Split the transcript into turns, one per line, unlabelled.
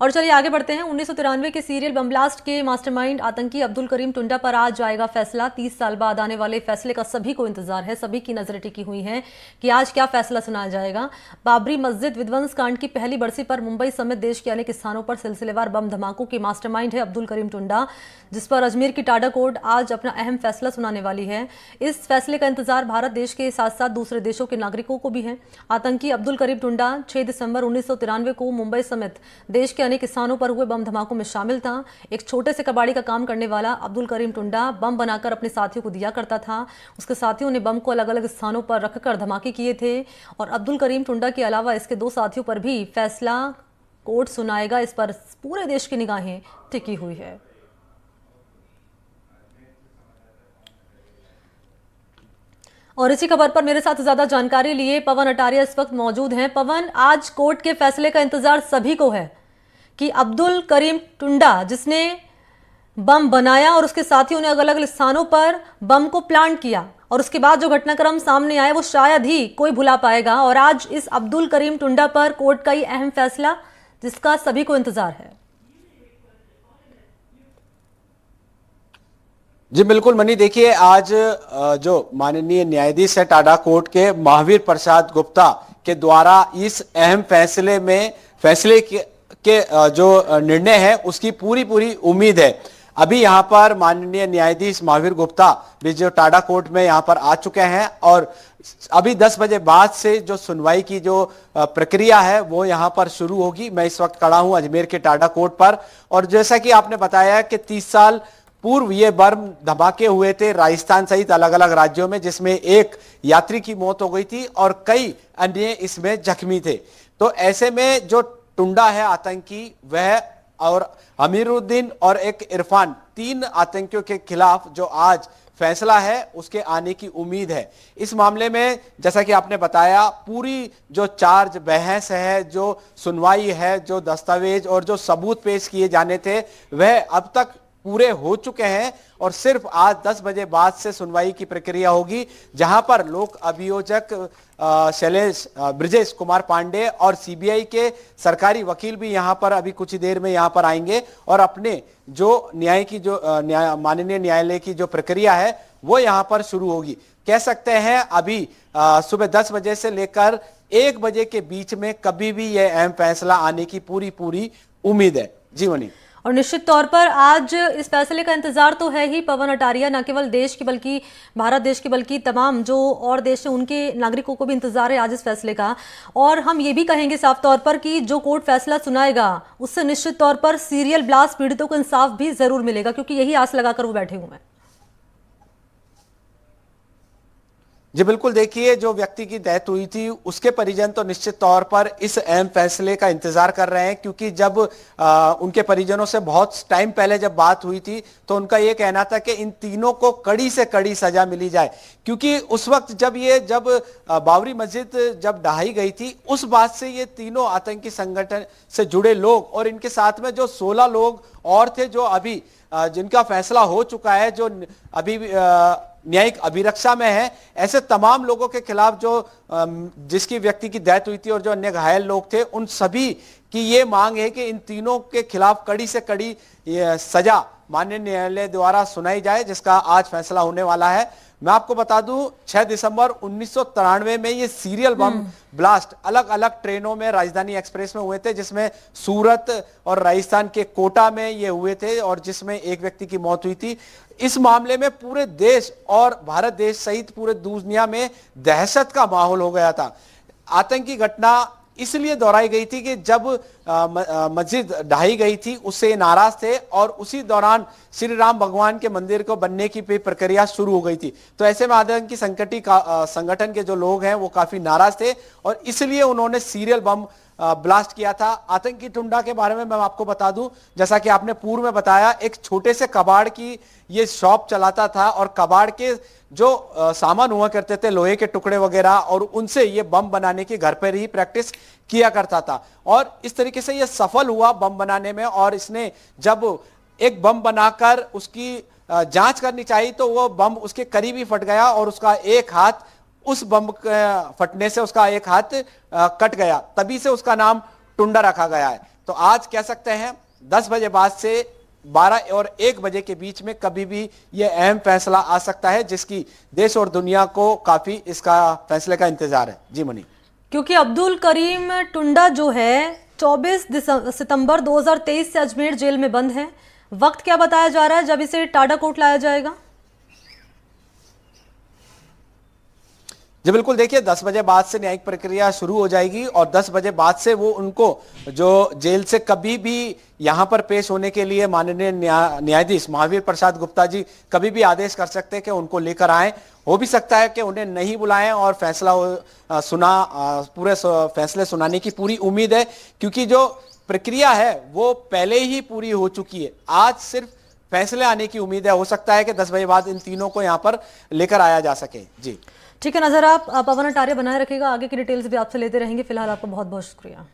और चलिए आगे बढ़ते हैं। 1993 के सीरियल बम ब्लास्ट के मास्टरमाइंड आतंकी अब्दुल करीम टुंडा पर आज जाएगा फैसला। 30 साल बाद आने वाले फैसले का सभी को इंतजार है, सभी की नजरें टिकी हुई हैं कि आज क्या फैसला सुनाया जाएगा। बाबरी मस्जिद विध्वंस कांड की पहली बरसी पर मुंबई समेत देश के अनेक स्थानों पर सिलसिलेवार बम धमाकों के मास्टरमाइंड है अब्दुल करीम टुंडा, जिस पर अजमेर की टाडा कोर्ट आज अपना अहम फैसला सुनाने वाली है। इस फैसले का इंतजार भारत देश के साथ साथ दूसरे देशों के नागरिकों को भी है। आतंकी अब्दुल करीम टुंडा 6 दिसंबर 1993 को मुंबई समेत देश के अनेक स्थानों पर हुए बम धमाकों में शामिल था। एक छोटे से कबाड़ी का काम करने वाला अब्दुल करीम टुंडा बम बनाकर अपने साथियों को दिया करता था। उसके साथियों ने बम को अलग अलग स्थानों पर रखकर धमाके किए थे और अब्दुल करीम टुंडा के अलावा इसके 2 साथियों पर भी फैसला कोर्ट सुनाएगा। इस पर पूरे देश की निगाहें टिकी हुई है। और इसी खबर पर मेरे साथ ज्यादा जानकारी लिए पवन अटारिया इस वक्त मौजूद हैं। पवन, आज कोर्ट के फैसले का इंतजार सभी को है कि अब्दुल करीम टुंडा जिसने बम बनाया और उसके साथियों ने अलग अलग स्थानों पर बम को प्लांट किया और उसके बाद जो घटनाक्रम सामने आया वो शायद ही कोई भुला पाएगा। और आज इस अब्दुल करीम टुंडा पर कोर्ट का ये अहम फैसला जिसका सभी को इंतजार है।
जी बिल्कुल मनी, देखिए आज जो माननीय न्यायाधीश है टाडा कोर्ट के महावीर प्रसाद गुप्ता के द्वारा इस अहम फैसले के जो निर्णय है उसकी पूरी उम्मीद है। अभी यहाँ पर माननीय न्यायाधीश महावीर गुप्ता भी जो टाडा कोर्ट में यहाँ पर आ चुके हैं और अभी 10 बजे बाद से जो सुनवाई की जो प्रक्रिया है वो यहाँ पर शुरू होगी। मैं इस वक्त खड़ा हूँ अजमेर के टाडा कोर्ट पर और जैसा कि आपने बताया कि 30 साल पूर्व ये बम धमाके हुए थे राजस्थान सहित अलग अलग राज्यों में, जिसमें एक यात्री की मौत हो गई थी और कई अन्य इसमें जख्मी थे। तो ऐसे में जो टुंडा है आतंकी, वह और अमीरुद्दीन और एक इरफान, 3 आतंकियों के खिलाफ जो आज फैसला है उसके आने की उम्मीद है। इस मामले में जैसा कि आपने बताया पूरी जो चार्ज बहस है, जो सुनवाई है, जो दस्तावेज और जो सबूत पेश किए जाने थे वह अब तक पूरे हो चुके हैं और सिर्फ आज 10 बजे बाद से सुनवाई की प्रक्रिया होगी, जहां पर लोक अभियोजक ब्रिजेश कुमार पांडे और सीबीआई के सरकारी वकील भी यहां पर अभी कुछ ही देर में यहां पर आएंगे और अपने जो माननीय न्यायालय की जो प्रक्रिया है वो यहां पर शुरू होगी। कह सकते हैं अभी सुबह 10 बजे से लेकर 1 बजे के बीच में कभी भी यह अहम फैसला आने की पूरी उम्मीद है। जी मनी,
और निश्चित तौर पर आज इस फैसले का इंतजार तो है ही पवन अटारिया, न केवल देश की बल्कि भारत देश की बल्कि तमाम जो और देश हैं उनके नागरिकों को भी इंतजार है आज इस फैसले का। और हम ये भी कहेंगे साफ तौर पर कि जो कोर्ट फैसला सुनाएगा उससे निश्चित तौर पर सीरियल ब्लास्ट पीड़ितों को इंसाफ भी जरूर मिलेगा, क्योंकि यही आस लगाकर वो बैठे हुए हैं।
जी बिल्कुल, देखिए जो व्यक्ति की डेथ हुई थी उसके परिजन तो निश्चित तौर पर इस अहम फैसले का इंतजार कर रहे हैं, क्योंकि जब उनके परिजनों से बहुत टाइम पहले जब बात हुई थी तो उनका ये कहना था कि इन तीनों को कड़ी से कड़ी सजा मिली जाए, क्योंकि उस वक्त जब बाबरी मस्जिद जब ढहाई गई थी उस बात से ये तीनों आतंकी संगठन से जुड़े लोग और इनके साथ में जो 16 लोग और थे जो अभी जिनका फैसला हो चुका है, जो अभी न्यायिक अभिरक्षा में है, ऐसे तमाम लोगों के खिलाफ जो जिसकी व्यक्ति की डेथ हुई थी और जो अन्य घायल लोग थे, उन सभी की ये मांग है कि इन तीनों के खिलाफ कड़ी से कड़ी सजा माननीय न्यायालय द्वारा सुनाई जाए, जिसका आज फैसला होने वाला है। मैं आपको बता दूं 6 दिसंबर 1993 में ये सीरियल बम ब्लास्ट अलग अलग ट्रेनों में राजधानी एक्सप्रेस में हुए थे, जिसमें सूरत और राजस्थान के कोटा में ये हुए थे और जिसमें एक व्यक्ति की मौत हुई थी। इस मामले में पूरे देश और भारत देश सहित पूरे दुनिया में दहशत का माहौल हो गया था। आतंकी घटना इसलिए दोहराई गई थी कि जब मस्जिद ढहाई गई थी उससे नाराज थे और उसी दौरान श्री राम भगवान के मंदिर को बनने की प्रक्रिया शुरू हो गई थी। तो ऐसे में आतंकी संगठन के जो लोग हैं वो काफी नाराज थे और इसलिए उन्होंने सीरियल बम ब्लास्ट किया था। आतंकी टुंडा के बारे में मैं आपको बता दूं, जैसा कि आपने पूर्व में बताया, एक छोटे से कबाड़ की ये शॉप चलाता था और कबाड़ के जो सामान हुआ करते थे, लोहे के टुकड़े वगैरह, और उनसे ये बम बनाने की घर पर ही प्रैक्टिस किया करता था और इस तरीके से ये सफल हुआ बम बनाने में। और इसने जब एक बम बनाकर उसकी जांच करनी चाहिए तो वो बम उसके करीब ही फट गया और उसका एक हाथ, उस बम फटने से उसका एक हाथ कट गया, तभी से उसका नाम टुंडा रखा गया है। तो आज कह सकते हैं 10 बजे बाद से 12 और 1 बजे के बीच में कभी भी यह अहम फैसला आ सकता है, जिसकी देश और दुनिया को काफी इसका फैसले का इंतजार है। जी मनी।
क्योंकि अब्दुल करीम टुंडा जो है 24 सितंबर 2023 से अजमेर जेल में बंद है। वक्त क्या बताया जा रहा है जब इसे टाडा कोर्ट लाया जाएगा?
जी बिल्कुल, देखिए 10 बजे बाद से न्यायिक प्रक्रिया शुरू हो जाएगी और 10 बजे बाद से वो उनको जो जेल से कभी भी यहां पर पेश होने के लिए माननीय न्यायाधीश महावीर प्रसाद गुप्ता जी कभी भी आदेश कर सकते हैं कि उनको लेकर आएं। हो भी सकता है कि उन्हें नहीं बुलाएं और फैसला पूरे फैसले सुनाने की पूरी उम्मीद है, क्योंकि जो प्रक्रिया है वो पहले ही पूरी हो चुकी है। आज सिर्फ फैसले आने की उम्मीद है। हो सकता है कि 10 बजे बाद इन तीनों को यहां पर लेकर आया जा सके। जी
ठीक है, नजर आप पवन अटारिया बनाए रखिएगा, आगे की डिटेल्स भी आपसे लेते रहेंगे। फिलहाल आपका बहुत बहुत शुक्रिया।